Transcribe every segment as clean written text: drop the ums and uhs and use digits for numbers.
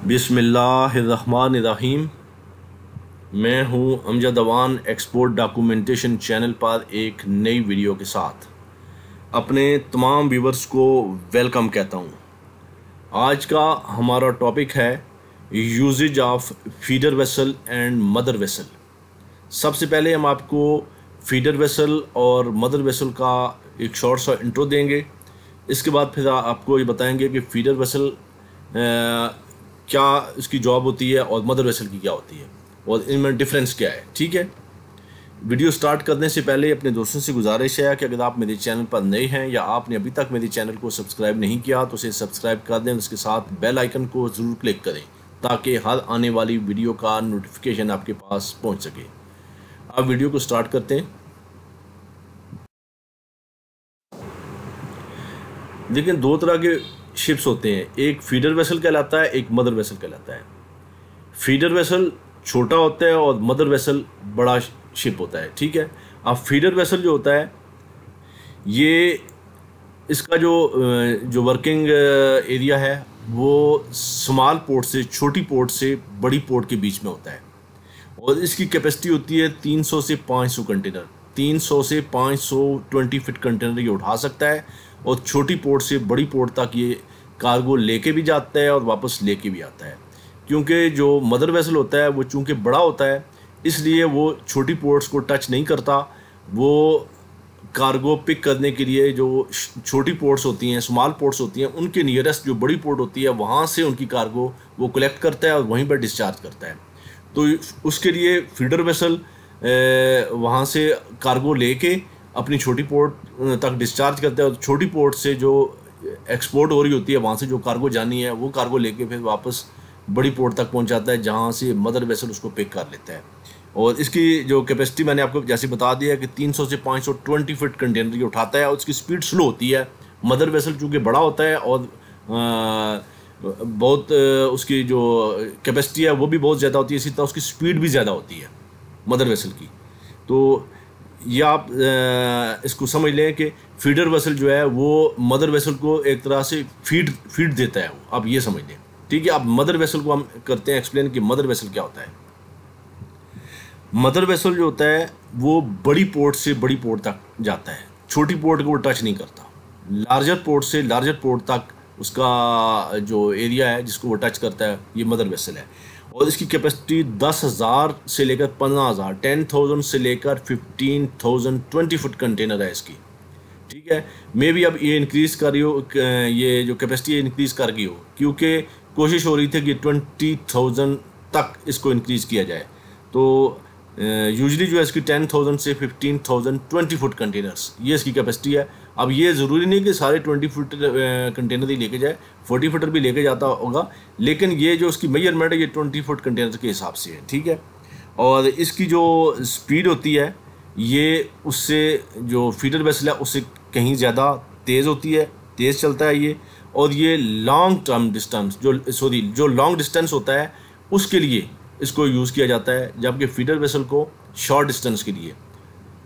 बिस्मिल्लाहिर्रहमानिर्रहीम। मैं हूं Amjad Awan export documentation channel पर एक नई वीडियो के साथ अपने तमाम व्यूवर्स को वेलकम कहता हूं। आज का हमारा टॉपिक है usages of feeder vessel and mother vessel. सबसे पहले हम आपको फीडर वेसल और मदर वेसल का एक शॉर्ट सा इंट्रो देंगे। इसके बाद फिर आपको ये बताएंगे कि फीडर वेसल क्या इसकी जॉब होती है और मदर वेसल की क्या होती है और इनमें डिफरेंस क्या है। ठीक है, वीडियो स्टार्ट करने से पहले अपने दोस्तों से गुजारिश है कि अगर आप मेरे चैनल पर नए हैं या आपने अभी तक मेरे चैनल को सब्सक्राइब नहीं किया तो उसे सब्सक्राइब कर दें। उसके साथ बेल आइकन को ज़रूर क्लिक करें ताकि हर आने वाली वीडियो का नोटिफिकेशन आपके पास पहुंच सके। अब वीडियो को स्टार्ट करते हैं। देखिए, दो तरह के शिप्स होते हैं, एक फीडर वेसल कहलाता है, एक मदर वेसल कहलाता है। फीडर वेसल छोटा होता है और मदर वेसल बड़ा शिप होता है। ठीक है, अब फीडर वेसल जो होता है ये इसका जो वर्किंग एरिया है वो स्मॉल पोर्ट से, छोटी पोर्ट से बड़ी पोर्ट के बीच में होता है और इसकी कैपेसिटी होती है 300 से 500 कंटेनर। 300 से 500 20 फीट कंटेनर ये उठा सकता है और छोटी पोर्ट से बड़ी पोर्ट तक ये कार्गो लेके भी जाता है और वापस लेके भी आता है। क्योंकि जो मदर वेसल होता है वो चूंकि बड़ा होता है इसलिए वो छोटी पोर्ट्स को टच नहीं करता। वो कार्गो पिक करने के लिए जो छोटी पोर्ट्स होती हैं, स्मॉल पोर्ट्स होती हैं, उनके नियरेस्ट जो बड़ी पोर्ट होती है वहाँ से उनकी कार्गो वो कलेक्ट करता है और वहीं पर डिस्चार्ज करता है। तो उसके लिए फीडर वेसल वहाँ से कार्गो लेके अपनी छोटी पोर्ट तक डिस्चार्ज करता है और छोटी पोर्ट से जो एक्सपोर्ट हो रही होती है वहाँ से जो कार्गो जानी है वो कार्गो लेके फिर वापस बड़ी पोर्ट तक पहुँच जाता है जहाँ से मदर वेसल उसको पिक कर लेता है। और इसकी जो कैपेसिटी मैंने आपको जैसे बता दिया कि 300 से 520 फीट कंटेनर ये उठाता है और उसकी स्पीड स्लो होती है। मदर वेसल चूँकि बड़ा होता है और बहुत उसकी जो कैपेसिटी है वो भी बहुत ज़्यादा होती है, इसी तरह उसकी स्पीड भी ज़्यादा होती है मदर वेसल की। तो ये आप इसको समझ लें कि फीडर वेसल जो है वो मदर वेसल को एक तरह से फीड देता है, वो आप ये समझ लें। ठीक है, अब मदर वेसल को हम करते हैं एक्सप्लेन कि मदर वेसल क्या होता है। मदर वेसल जो होता है वो बड़ी पोर्ट से बड़ी पोर्ट तक जाता है, छोटी पोर्ट को वो टच नहीं करता। लार्जर पोर्ट से लार्जर पोर्ट तक उसका जो एरिया है जिसको वो टच करता है ये मदर वेसल है। और इसकी कैपेसिटी 10,000 से लेकर 15,000, 10,000 से लेकर 15,000 20 फुट कंटेनर है इसकी। ठीक है, मे भी अब ये इंक्रीज़ कर रही हो, ये जो कैपेसिटी इंक्रीज़ कर गई हो, क्योंकि कोशिश हो रही थी कि 20,000 तक इसको इंक्रीज़ किया जाए। तो यूजली जो है इसकी 10,000 से 15,000 20 फुट कंटेनर्स ये इसकी कैपेसिटी है। अब ये ज़रूरी नहीं कि सारे 20 फुट कंटेनर ही लेके जाए, 40 फुटर भी लेके जाता होगा, लेकिन ये जो उसकी मेजरमेंट है ये 20 फुट कंटेनर के हिसाब से है। ठीक है, और इसकी जो स्पीड होती है ये उससे जो फीडर वेसल है उससे कहीं ज़्यादा तेज़ होती है, तेज़ चलता है ये। और ये लॉन्ग टर्म डिस्टेंस जो लॉन्ग डिस्टेंस होता है उसके लिए इसको यूज़ किया जाता है, जबकि फीडर वेसल को शॉर्ट डिस्टेंस के लिए,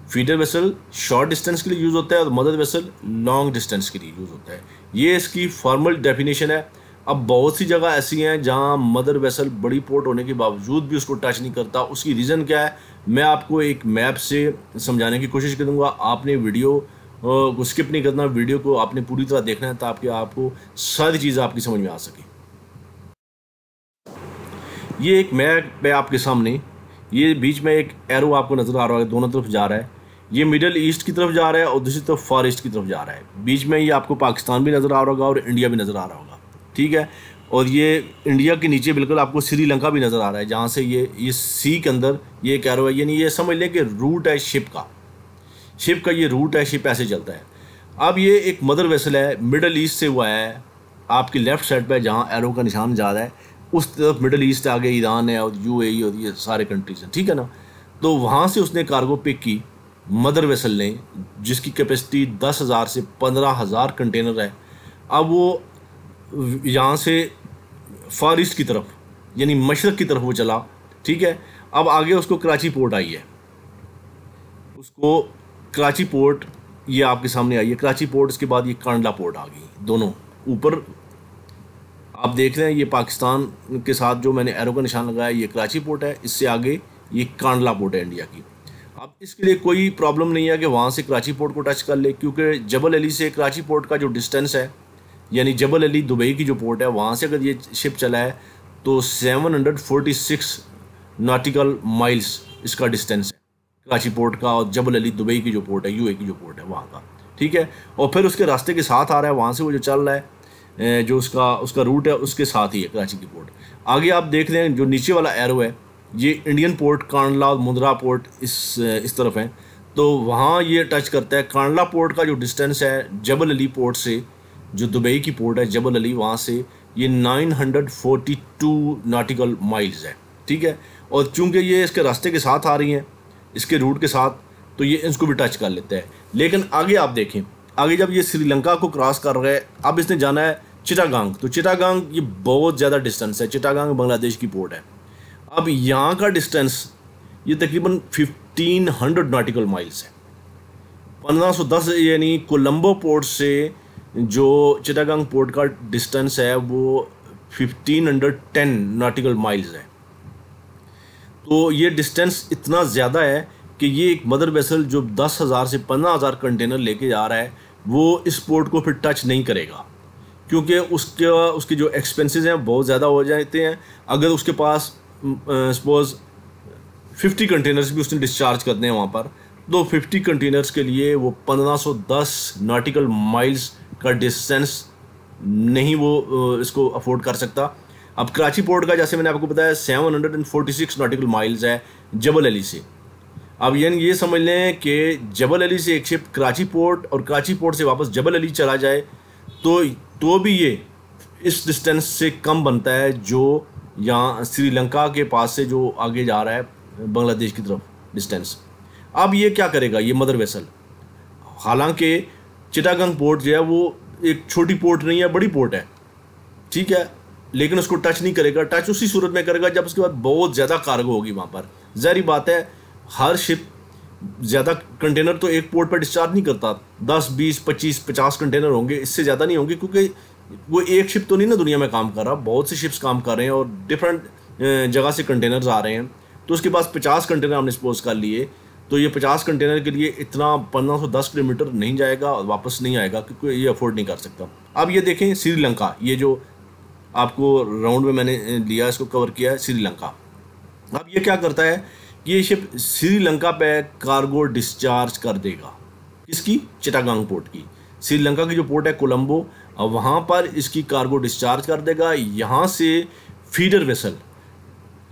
फीडर वेसल शॉर्ट डिस्टेंस के लिए यूज़ होता है और मदर वेसल लॉन्ग डिस्टेंस के लिए यूज़ होता है। ये इसकी फॉर्मल डेफिनेशन है। अब बहुत सी जगह ऐसी हैं जहां मदर वेसल बड़ी पोर्ट होने के बावजूद भी उसको टच नहीं करता। उसकी रीज़न क्या है मैं आपको एक मैप से समझाने की कोशिश करूँगा। आपने वीडियो को स्किप नहीं करना, वीडियो को आपने पूरी तरह देखना है ताकि आपको सारी चीज़ें आपकी समझ में आ सके। ये एक मैप है आपके सामने, ये बीच में एक एरो आपको नज़र आ रहा है, दोनों तरफ जा रहा है। ये मिडल ईस्ट की तरफ जा रहा है और दूसरी तरफ फार ईस्ट की तरफ जा रहा है। बीच में ये आपको पाकिस्तान भी नज़र आ रहा होगा और इंडिया भी नज़र आ रहा होगा। ठीक है, और ये इंडिया के नीचे बिल्कुल आपको श्रीलंका भी नज़र आ रहा है, जहाँ से ये सी के अंदर ये एक एरो है। यानी ये समझ लें कि रूट है शिप का ये रूट है, शिप ऐसे चलता है। अब ये एक मदर वेसल है, मिडल ईस्ट से हुआ है। आपकी लेफ्ट साइड पर जहाँ एरो का निशान जा रहा है उस तरफ मिडल ईस्ट आगे ईरान है और यूएई और ये सारे कंट्रीज हैं। ठीक है ना, तो वहाँ से उसने कार्गो पिक की मदर वेसल ने, जिसकी कैपेसिटी 10,000 से 15,000 कंटेनर है। अब वो यहाँ से फार ईस्ट की तरफ यानी मशरक़ की तरफ वो चला। ठीक है, अब आगे उसको कराची पोर्ट आई है, उसको कराची पोर्ट ये आपके सामने आई है, कराची पोर्ट। इसके बाद ये कांडला पोर्ट आ गई, दोनों ऊपर आप देख रहे हैं ये पाकिस्तान के साथ जो मैंने एरो का निशान लगाया ये कराची पोर्ट है, इससे आगे ये कांडला पोर्ट है इंडिया की। अब इसके लिए कोई प्रॉब्लम नहीं है कि वहाँ से कराची पोर्ट को टच कर ले, क्योंकि जबल अली से कराची पोर्ट का जो डिस्टेंस है, यानी जबल अली दुबई की जो पोर्ट है, वहाँ से अगर ये शिप चला है तो 746 नॉटिकल माइल्स इसका डिस्टेंस है कराची पोर्ट का, और जबल अली दुबई की जो पोर्ट है, यूए की जो पोर्ट है वहाँ का, ठीक है। और फिर उसके रास्ते के साथ आ रहा है, वहाँ से वो जो चल रहा है, जो उसका रूट है उसके साथ ही है कराची की पोर्ट। आगे आप देख रहे हैं जो नीचे वाला एरो है, ये इंडियन पोर्ट कांडला और मुंद्रा पोर्ट इस तरफ है, तो वहाँ ये टच करता है। कांडला पोर्ट का जो डिस्टेंस है जबल अली पोर्ट से, जो दुबई की पोर्ट है जबल अली, वहाँ से ये 942 नॉटिकल माइल्स है, ठीक है। और चूंकि ये इसके रास्ते के साथ आ रही हैं, इसके रूट के साथ, तो ये इसको भी टच कर लेता है। लेकिन आगे आप देखें, आगे जब ये श्रीलंका को क्रॉस कर रहा है, अब इसने जाना है चिटागांग, तो चिटागांग ये बहुत ज़्यादा डिस्टेंस है, चिटागांग बांग्लादेश की पोर्ट है। अब यहाँ का डिस्टेंस ये तकरीबन 1500 नॉटिकल माइल्स है, 1510, यानी कोलंबो पोर्ट से जो चिटागांग पोर्ट का डिस्टेंस है वो 1510 नॉटिकल माइल्स है। तो ये डिस्टेंस इतना ज़्यादा है कि ये एक मदर वेसल जो 10,000 से 15,000 कंटेनर लेके जा रहा है, वो इस पोर्ट को फिर टच नहीं करेगा, क्योंकि उसके जो एक्सपेंसेस हैं बहुत ज़्यादा हो जाते हैं। अगर उसके पास सपोज 50 कंटेनर्स भी उसने डिस्चार्ज करने हैं वहाँ पर, तो 50 कंटेनर्स के लिए वो 1510 नॉटिकल माइल्स का डिस्टेंस नहीं वो इसको अफोर्ड कर सकता। अब कराची पोर्ट का जैसे मैंने आपको बताया 746 नॉटिकल माइल्स है जबल अली से। अब ये समझ लें कि जबल अली से एक शिप कराची पोर्ट और कराची पोर्ट से वापस जबल अली चला जाए तो भी ये इस डिस्टेंस से कम बनता है जो यहाँ श्रीलंका के पास से जो आगे जा रहा है बांग्लादेश की तरफ डिस्टेंस। अब ये क्या करेगा ये मदर वेसल, हालांकि चिटागंग पोर्ट जो है वो एक छोटी पोर्ट नहीं है, बड़ी पोर्ट है, ठीक है, लेकिन उसको टच नहीं करेगा। टच उसी सूरत में करेगा जब उसके बाद बहुत ज़्यादा कार्गो होगी वहाँ पर। ज़ाहिर बात है हर शिप ज़्यादा कंटेनर तो एक पोर्ट पर डिस्चार्ज नहीं करता, 10, 20, 25, 50 कंटेनर होंगे, इससे ज़्यादा नहीं होंगे, क्योंकि वो एक शिप तो नहीं ना दुनिया में काम कर रहा, बहुत सी शिप्स काम कर रहे हैं और डिफरेंट जगह से कंटेनर्स आ रहे हैं। तो उसके पास 50 कंटेनर हमने सपोज कर लिए, तो ये 50 कंटेनर के लिए इतना 1510 किलोमीटर नहीं जाएगा और वापस नहीं आएगा, क्योंकि ये अफोर्ड नहीं कर सकता। अब ये देखें श्रीलंका, ये जो आपको राउंड में मैंने लिया, इसको कवर किया है श्रीलंका। अब ये क्या करता है कि ये शिप श्रीलंका पे कार्गो डिस्चार्ज कर देगा, इसकी चिटागांग पोर्ट की। श्रीलंका की जो पोर्ट है कोलंबो, अब वहाँ पर इसकी कार्गो डिस्चार्ज कर देगा। यहाँ से फीडर वेसल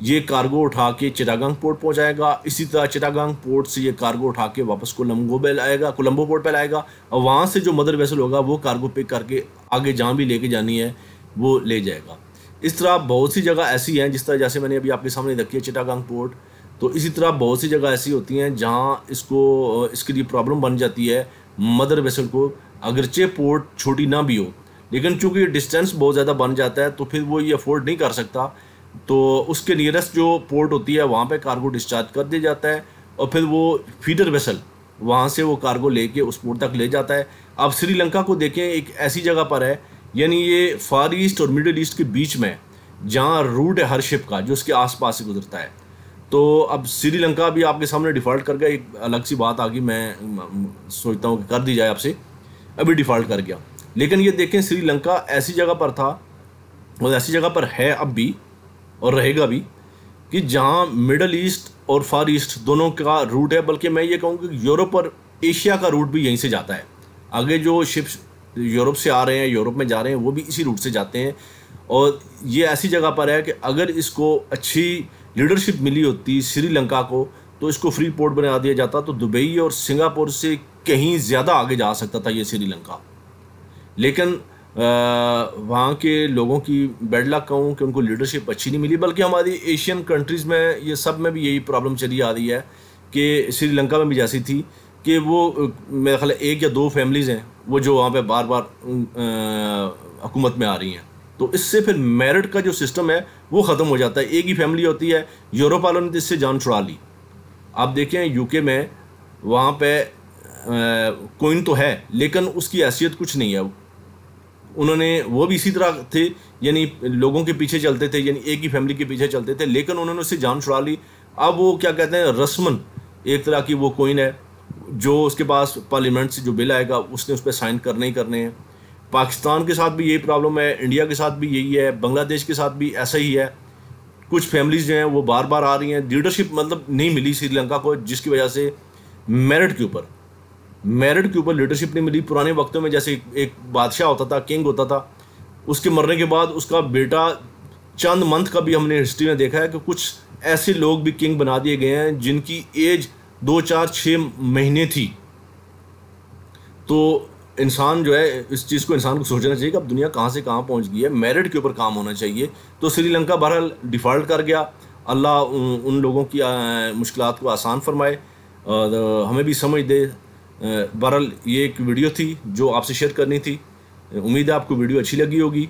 ये कार्गो उठा के चिटागांग पोर्ट पहुँचाएगा। इसी तरह चिटागांग पोर्ट से ये कार्गो उठा के वापस कोलंबो पोर्ट पे लाएगा, और वहाँ से जो मदर वेसल होगा वो कार्गो पिक करके आगे जहाँ भी लेके जानी है वो ले जाएगा। इस तरह बहुत सी जगह ऐसी हैं, जिस तरह जैसे मैंने अभी आपके सामने रखी है चिटागांग पोर्ट, तो इसी तरह बहुत सी जगह ऐसी होती हैं जहाँ इसके लिए प्रॉब्लम बन जाती है मदर वेसल को, अगरचे पोर्ट छोटी ना भी हो, लेकिन चूंकि डिस्टेंस बहुत ज़्यादा बन जाता है तो फिर वो ये अफोर्ड नहीं कर सकता, तो उसके नियरेस्ट जो पोर्ट होती है वहाँ पे कार्गो डिस्चार्ज कर दिया जाता है, और फिर वो फीडर वेसल वहाँ से वो कार्गो लेके उस पोर्ट तक ले जाता है। अब श्रीलंका को देखें, एक ऐसी जगह पर है, यानी ये फार ईस्ट और मिडिल ईस्ट के बीच में जहाँ रूट है हर शिप का जो उसके आसपास से गुजरता है। तो अब श्रीलंका भी आपके सामने डिफ़ॉल्ट कर गया, एक अलग सी बात आ गई, मैं सोचता हूँ कि कर दी जाए आपसे, अभी डिफ़ॉल्ट कर गया। लेकिन ये देखें श्रीलंका ऐसी जगह पर था और ऐसी जगह पर है अब भी और रहेगा भी, कि जहाँ मिडल ईस्ट और फार ईस्ट दोनों का रूट है, बल्कि मैं ये कहूँ कि यूरोप और एशिया का रूट भी यहीं से जाता है। आगे जो शिप्स यूरोप से आ रहे हैं, यूरोप में जा रहे हैं, वो भी इसी रूट से जाते हैं। और ये ऐसी जगह पर है कि अगर इसको अच्छी लीडरशिप मिली होती श्रीलंका को, तो इसको फ्री पोर्ट बना दिया जाता, तो दुबई और सिंगापुर से कहीं ज़्यादा आगे जा सकता था ये श्रीलंका। लेकिन वहाँ के लोगों की बैड लक कहूँ कि उनको लीडरशिप अच्छी नहीं मिली, बल्कि हमारी एशियन कंट्रीज़ में ये सब में भी यही प्रॉब्लम चली आ रही है कि श्रीलंका में भी जैसी थी कि वो मेरा ख्याल 1 या 2 फैमिलीज़ हैं वो जो वहाँ पे बार बार हुकूमत में आ रही हैं, तो इससे फिर मेरिट का जो सिस्टम है वो ख़त्म हो जाता है। एक ही फैमिली होती है, यूरोप वालों ने इससे जान छुड़ा ली। आप देखें यूके में वहाँ पे कोइन तो है, लेकिन उसकी हैसियत कुछ नहीं है, उन्होंने वो भी इसी तरह थे, यानी लोगों के पीछे चलते थे, यानी एक ही फैमिली के पीछे चलते थे, लेकिन उन्होंने उससे जान छुड़ा ली। अब वो क्या कहते हैं, रस्मन एक तरह की वो कोइन है, जो उसके पास पार्लियामेंट से जो बिल आएगा उसने उस पर साइन करने ही करने हैं। पाकिस्तान के साथ भी यही प्रॉब्लम है, इंडिया के साथ भी यही है, बांग्लादेश के साथ भी ऐसा ही है। कुछ फैमिलीज जो हैं वो बार बार आ रही हैं, लीडरशिप मतलब नहीं मिली श्रीलंका को, जिसकी वजह से मेरिट के ऊपर लीडरशिप नहीं मिली। पुराने वक्तों में जैसे एक बादशाह होता था, किंग होता था, उसके मरने के बाद उसका बेटा, चंद मंथ का भी हमने हिस्ट्री में देखा है कि कुछ ऐसे लोग भी किंग बना दिए गए हैं जिनकी एज 2, 4, 6 महीने थी। तो इंसान जो है, इस चीज़ को इंसान को सोचना चाहिए कि अब दुनिया कहाँ से कहाँ पहुँच गई है, मेरिट के ऊपर काम होना चाहिए। तो श्रीलंका बहरहाल डिफ़ॉल्ट कर गया। अल्लाह उन लोगों की मुश्किलात को आसान फरमाए और हमें भी समझ दे। बहरहाल ये एक वीडियो थी जो आपसे शेयर करनी थी। उम्मीद है आपको वीडियो अच्छी लगी होगी।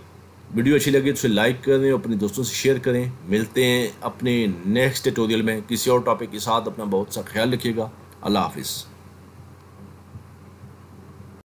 वीडियो अच्छी लगी तो उसे लाइक करें, अपने दोस्तों से शेयर करें। मिलते हैं अपने नेक्स्ट ट्यूटोरियल में किसी और टॉपिक के साथ। अपना बहुत सा ख्याल रखिएगा। अल्लाह हाफिज़।